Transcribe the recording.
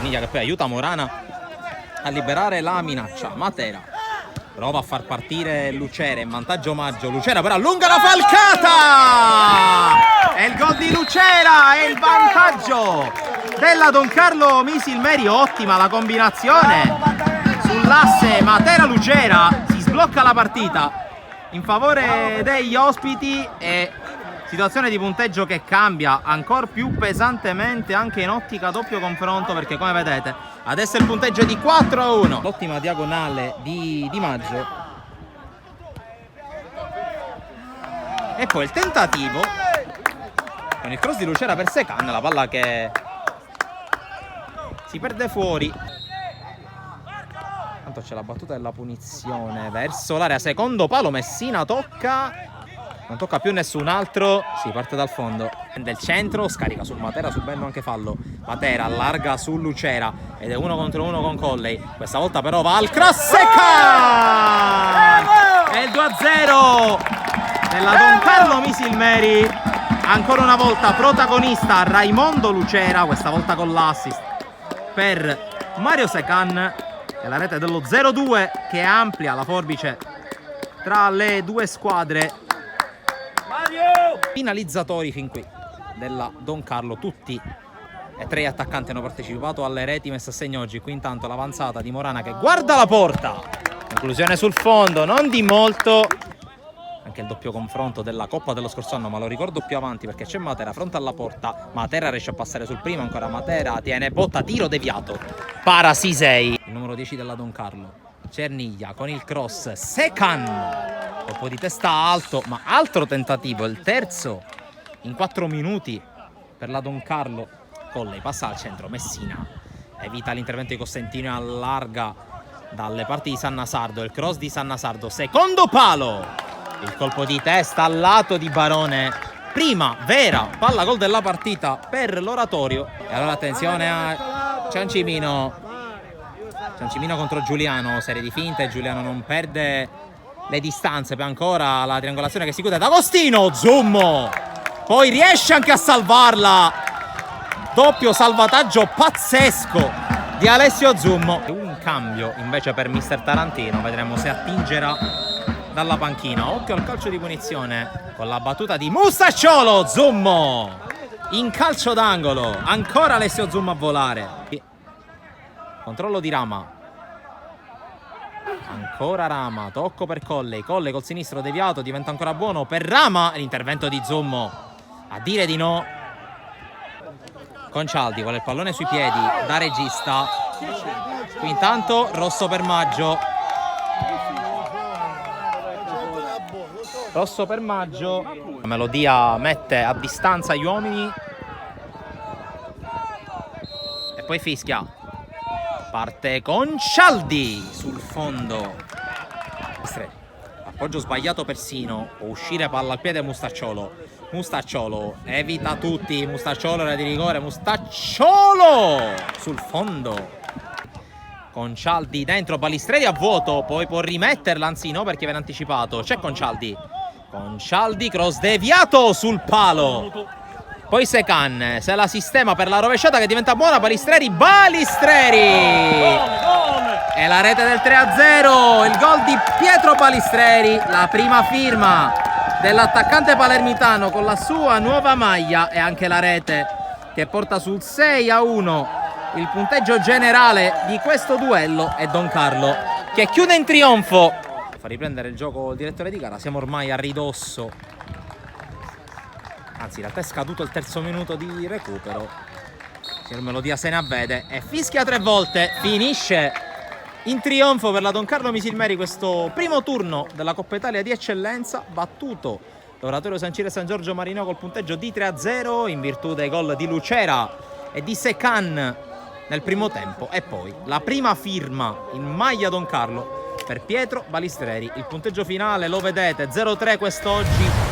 Cerniglia che poi aiuta Morana a liberare la minaccia. Matera prova a far partire Lucera, in vantaggio Maggio. Lucera però allunga la falcata! E il gol di Lucera è il vantaggio della Don Carlo Misilmeri. Ottima la combinazione sull'asse Matera-Lucera. Si sblocca la partita in favore degli ospiti e situazione di punteggio che cambia ancora più pesantemente anche in ottica doppio confronto, perché come vedete adesso il punteggio è di 4-1. L'ottima diagonale di Maggio e poi il tentativo con il cross di Lucera per Secan, la palla che si perde fuori. Tanto c'è la battuta della punizione verso l'area, secondo palo, Messina tocca, non tocca più nessun altro, si parte dal fondo del centro, scarica su Matera, subendo anche fallo. Matera allarga su Lucera ed è 1 contro 1 con Colley, questa volta però va al cross, Secan! È il 2-0 della Don Carlo Misilmeri, ancora una volta protagonista Raimondo Lucera, questa volta con l'assist per Mario Secan, e la rete dello 0-2 che amplia la forbice tra le due squadre. Finalizzatori fin qui della Don Carlo, tutti e 3 attaccanti hanno partecipato alle reti messe a segno oggi. Qui intanto l'avanzata di Morana che guarda la porta, conclusione sul fondo, non di molto. Anche il doppio confronto della Coppa dello scorso anno, ma lo ricordo più avanti perché c'è Matera fronte alla porta. Matera riesce a passare sul primo, ancora Matera tiene botta, tiro deviato, para Sisei. Il numero 10 della Don Carlo, Cerniglia con il cross, Secan, colpo di testa alto, ma altro tentativo, il terzo in 4 minuti per la Don Carlo. Colley passa al centro, Messina evita l'intervento di Costantino e allarga dalle parti di Sannasardo, il cross di Sannasardo, secondo palo. Il colpo di testa al lato di Barone, prima vera palla gol della partita per l'Oratorio. E allora attenzione a Ciancimino contro Giuliano, serie di finte, Giuliano non perde le distanze, poi ancora la triangolazione che si chiude da Agostino, Zummo poi riesce anche a salvarla, doppio salvataggio pazzesco di Alessio Zummo. Un cambio invece per mister Tarantino, vedremo se attingerà dalla panchina. Occhio al calcio di punizione con la battuta di Mustacciolo, Zummo in calcio d'angolo, ancora Alessio Zummo a volare. Controllo di Rama, ancora Rama, tocco per Colley, Colley col sinistro deviato, diventa ancora buono per Rama, l'intervento di Zummo a dire di no. Concialdi vuole il pallone sui piedi da regista, qui intanto rosso per Maggio, rosso per Maggio. La melodia mette a distanza gli uomini e poi fischia. Parte Concialdi sul fondo, appoggio sbagliato persino, può uscire palla al piede Mustacciolo. Mustacciolo evita tutti, Mustacciolo era di rigore, Mustacciolo sul fondo. Concialdi dentro, Balistreri a vuoto, poi può rimetterla, anzi no perché viene anticipato. C'è Concialdi, cross deviato sul palo, poi Secan se la sistema per la rovesciata che diventa buona, Balistreri e la rete del 3-0, il gol di Pietro Balistreri, la prima firma dell'attaccante palermitano con la sua nuova maglia, e anche la rete che porta sul 6-1 il punteggio generale di questo duello. E Don Carlo che chiude in trionfo. Fa riprendere il gioco il direttore di gara, siamo ormai a ridosso, anzi in realtà è scaduto il terzo minuto di recupero. Signor Melodia se ne avvede e fischia 3 volte. Finisce in trionfo per la Don Carlo Misilmeri questo primo turno della Coppa Italia di eccellenza, battuto l'Oratorio San Ciro e San Giorgio Marinò col punteggio di 3-0 in virtù dei gol di Lucera e di Secan nel primo tempo, e poi la prima firma in maglia Don Carlo per Pietro Balistreri. Il punteggio finale lo vedete, 0-3 quest'oggi